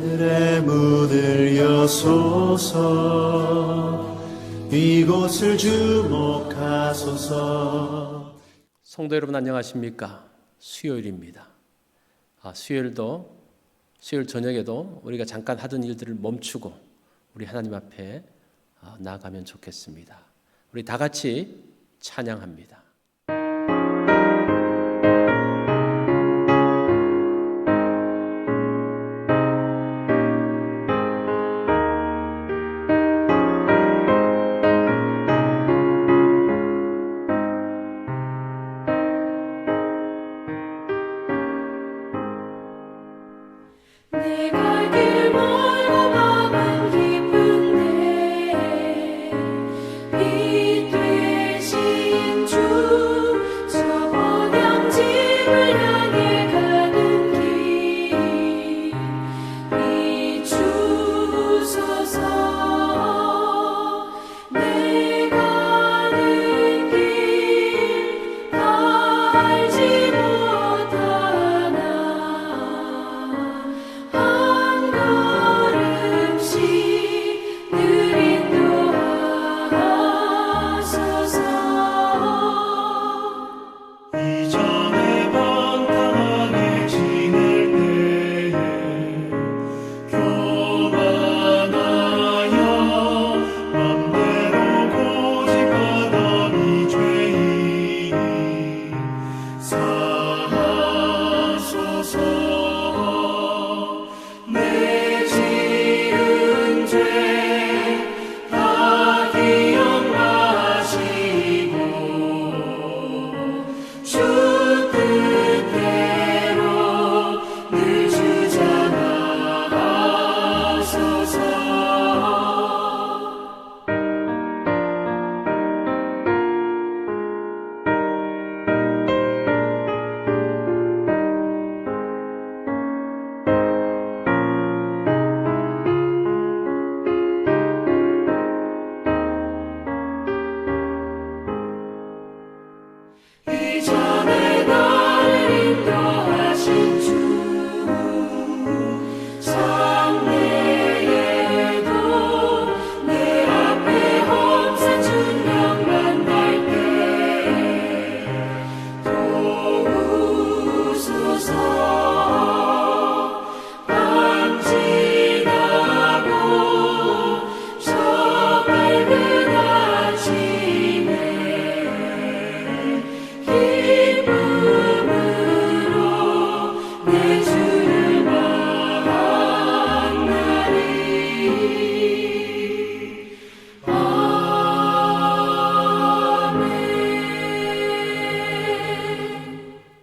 하늘의 문을 여소서 이곳을 주목하소서. 성도 여러분 안녕하십니까? 수요일입니다. 수요일 저녁에도 우리가 잠깐 하던 일들을 멈추고 우리 하나님 앞에 나아가면 좋겠습니다. 우리 다 같이 찬양합니다.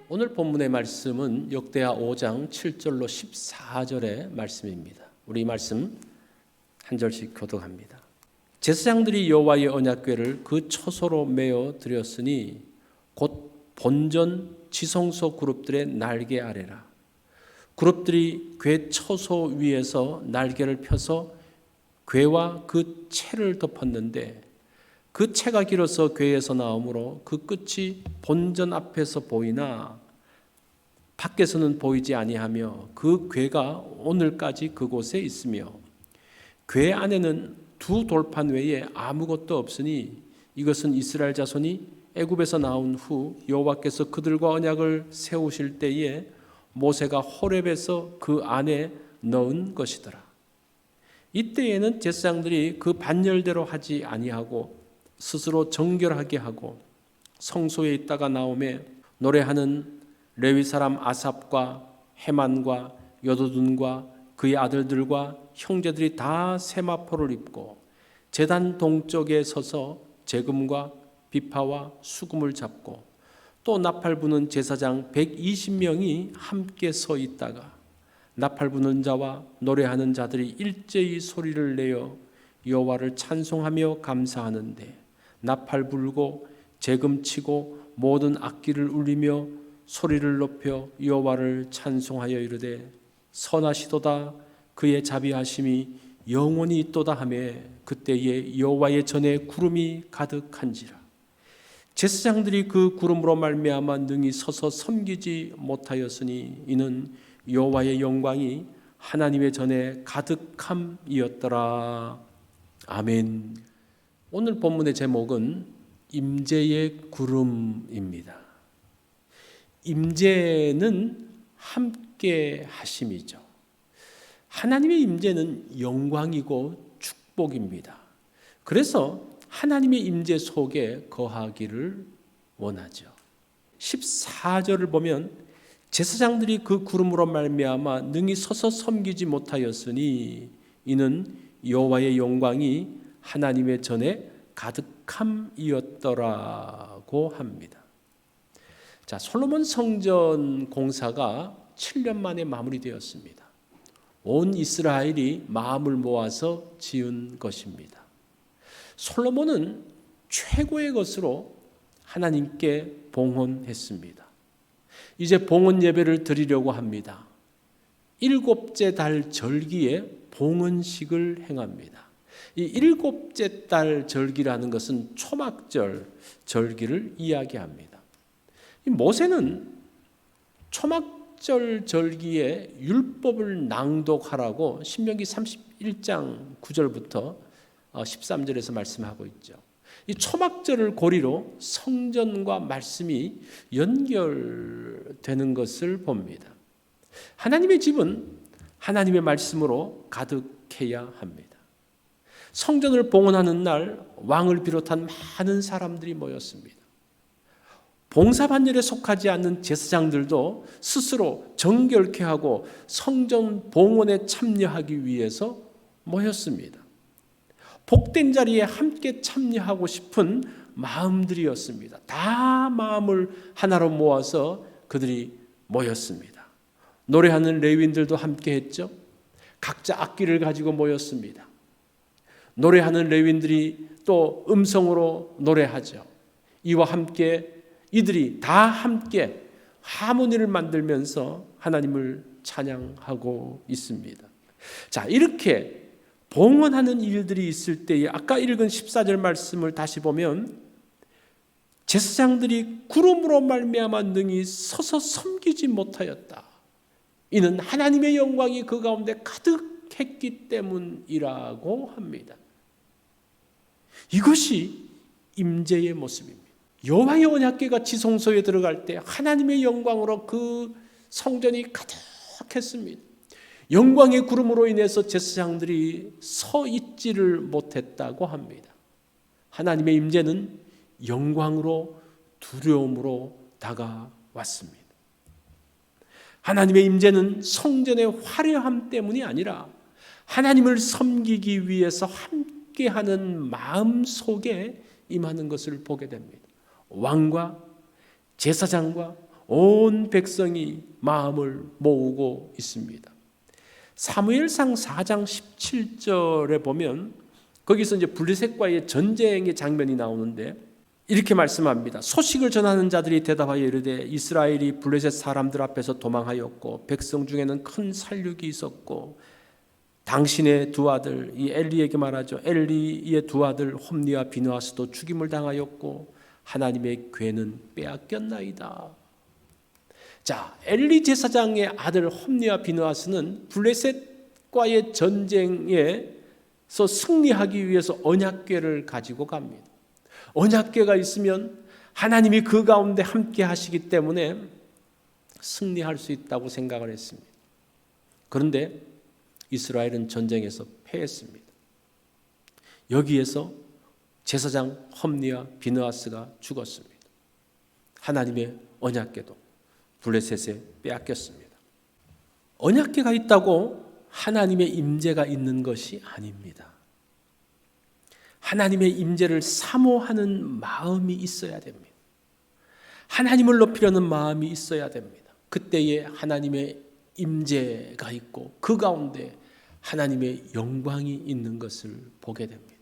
오늘 본문의 말씀은 역대하 5장 7절로 14절의 말씀입니다. 우리 말씀 한 절씩 교독합니다. 제사장들이 여호와의 언약궤를 그 처소로 메어 드렸으니 곧 본전 지성소 그룹들의 날개 아래라. 그룹들이 궤 처소 위에서 날개를 펴서 궤와 그 채를 덮었는데 그 채가 길어서 궤에서 나오므로 그 끝이 본전 앞에서 보이나 밖에서는 보이지 아니하며 그 궤가 오늘까지 그곳에 있으며 궤 안에는 두 돌판 외에 아무것도 없으니 이것은 이스라엘 자손이 애굽에서 나온 후 여호와께서 그들과 언약을 세우실 때에 모세가 호렙에서 그 안에 넣은 것이더라. 이때에는 제사장들이 그 반열대로 하지 아니하고 스스로 정결하게 하고 성소에 있다가 나오매 노래하는 레위 사람 아삽과 헤만과 여도둔과 그의 아들들과 형제들이 다 세마포를 입고 제단 동쪽에 서서 재금과 비파와 수금을 잡고 또 나팔 부는 제사장 120명이 함께 서 있다가 나팔 부는 자와 노래하는 자들이 일제히 소리를 내어 여호와를 찬송하며 감사하는데 나팔 불고 재금 치고 모든 악기를 울리며 소리를 높여 여호와를 찬송하여 이르되 선하시도다 그의 자비하심이 영원히 있도다 하며 그때에 여호와의 전에 구름이 가득한지라. 제사장들이 그 구름으로 말미암아 능히 서서 섬기지 못하였으니 이는 여호와의 영광이 하나님의 전에 가득함이었더라. 아멘. 오늘 본문의 제목은 임재의 구름입니다. 임재는 함께 하심이죠. 하나님의 임재는 영광이고 축복입니다. 그래서 하나님의 임재 속에 거하기를 원하죠. 14절을 보면 제사장들이 그 구름으로 말미암아 능히 서서 섬기지 못하였으니 이는 여호와의 영광이 하나님의 전에 가득함이었더라고 합니다. 자, 솔로몬 성전 공사가 7년 만에 마무리되었습니다. 온 이스라엘이 마음을 모아서 지은 것입니다. 솔로몬은 최고의 것으로 하나님께 봉헌했습니다. 이제 봉헌 예배를 드리려고 합니다. 7째 달 절기에 봉헌식을 행합니다. 이 7째 달 절기라는 것은 초막절 절기를 이야기합니다. 모세는 초막절 절기에 율법을 낭독하라고 신명기 31장 9절부터 13절에서 말씀하고 있죠. 이 초막절을 고리로 성전과 말씀이 연결되는 것을 봅니다. 하나님의 집은 하나님의 말씀으로 가득해야 합니다. 성전을 봉헌하는 날 왕을 비롯한 많은 사람들이 모였습니다. 봉사반열에 속하지 않는 제사장들도 스스로 정결케 하고 성전 봉헌에 참여하기 위해서 모였습니다. 복된 자리에 함께 참여하고 싶은 마음들이었습니다. 다 마음을 하나로 모아서 그들이 모였습니다. 노래하는 레위인들도 함께 했죠. 각자 악기를 가지고 모였습니다. 노래하는 레위인들이 또 음성으로 노래하죠. 이와 함께 이들이 다 함께 하모니를 만들면서 하나님을 찬양하고 있습니다. 자, 이렇게 봉헌하는 일들이 있을 때에 아까 읽은 14절 말씀을 다시 보면 제사장들이 구름으로 말미암아 능히 서서 섬기지 못하였다. 이는 하나님의 영광이 그 가운데 가득했기 때문이라고 합니다. 이것이 임재의 모습입니다. 여호와의 언약궤가 지성소에 들어갈 때 하나님의 영광으로 그 성전이 가득했습니다. 영광의 구름으로 인해서 제사장들이 서 있지를 못했다고 합니다. 하나님의 임재는 영광으로 두려움으로 다가왔습니다. 하나님의 임재는 성전의 화려함 때문이 아니라 하나님을 섬기기 위해서 함께하는 마음 속에 임하는 것을 보게 됩니다. 왕과 제사장과 온 백성이 마음을 모으고 있습니다. 사무엘상 4장 17절에 보면 거기서 이제 블레셋과의 전쟁의 장면이 나오는데 이렇게 말씀합니다. 소식을 전하는 자들이 대답하여 이르되 이스라엘이 블레셋 사람들 앞에서 도망하였고 백성 중에는 큰 살육이 있었고 당신의 두 아들 이 엘리에게 말하죠. 엘리의 두 아들 홈니와 비느하스도 죽임을 당하였고 하나님의 궤는 빼앗겼나이다. 자, 엘리 제사장의 아들 홈니와 비느하스는 블레셋과의 전쟁에서 승리하기 위해서 언약궤를 가지고 갑니다. 언약궤가 있으면 하나님이 그 가운데 함께 하시기 때문에 승리할 수 있다고 생각을 했습니다. 그런데 이스라엘은 전쟁에서 패했습니다. 여기에서 제사장 홈니와 비느하스가 죽었습니다. 하나님의 언약궤도 블레셋에 빼앗겼습니다. 언약궤가 있다고 하나님의 임재가 있는 것이 아닙니다. 하나님의 임재를 사모하는 마음이 있어야 됩니다. 하나님을 높이려는 마음이 있어야 됩니다. 그때에 하나님의 임재가 있고 그 가운데 하나님의 영광이 있는 것을 보게 됩니다.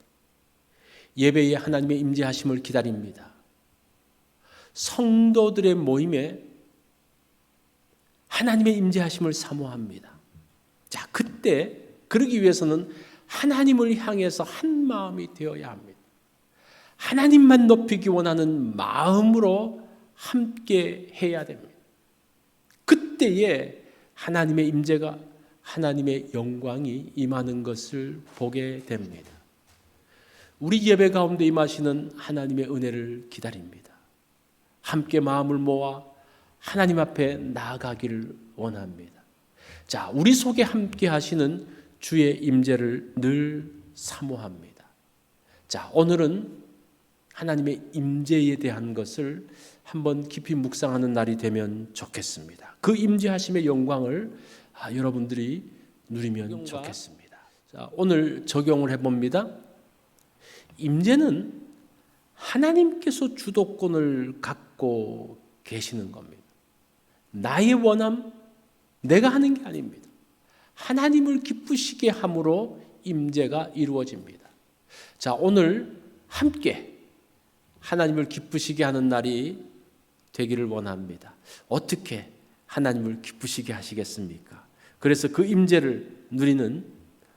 예배에 하나님의 임재하심을 기다립니다. 성도들의 모임에 하나님의 임재하심을 사모합니다. 자, 그때 그러기 위해서는 하나님을 향해서 한 마음이 되어야 합니다. 하나님만 높이기 원하는 마음으로 함께 해야 됩니다. 그때에 하나님의 임재가 하나님의 영광이 임하는 것을 보게 됩니다. 우리 예배 가운데 임하시는 하나님의 은혜를 기다립니다. 함께 마음을 모아 하나님 앞에 나아가기를 원합니다. 자, 우리 속에 함께 하시는 주의 임재를 늘 사모합니다. 자, 오늘은 하나님의 임재에 대한 것을 한번 깊이 묵상하는 날이 되면 좋겠습니다. 그 임재하심의 영광을 여러분들이 누리면 좋겠습니다. 자, 오늘 적용을 해봅니다. 임재는 하나님께서 주도권을 갖고 계시는 겁니다. 나의 원함, 내가 하는 게 아닙니다. 하나님을 기쁘시게 함으로 임재가 이루어집니다. 자, 오늘 함께 하나님을 기쁘시게 하는 날이 되기를 원합니다. 어떻게 하나님을 기쁘시게 하시겠습니까? 그래서 그 임재를 누리는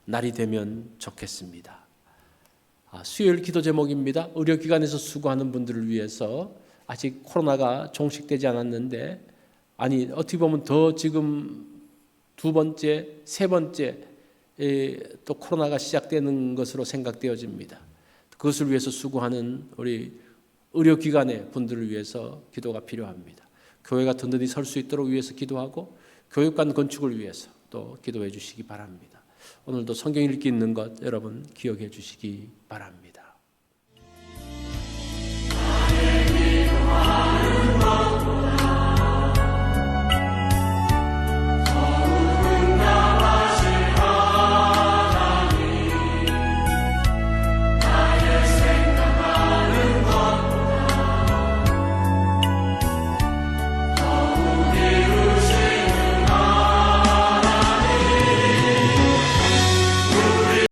날이 되면 좋겠습니다. 수요일 기도 제목입니다. 의료기관에서 수고하는 분들을 위해서 아직 코로나가 종식되지 않았는데, 아니 어떻게 보면 더 지금 두 번째, 세 번째 또 코로나가 시작되는 것으로 생각되어집니다. 그것을 위해서 수고하는 우리 의료기관의 분들을 위해서 기도가 필요합니다. 교회가 든든히 설 수 있도록 위해서 기도하고 교육관 건축을 위해서 또 기도해 주시기 바랍니다. 오늘도 성경 읽기 있는 것 여러분 기억해 주시기 바랍니다.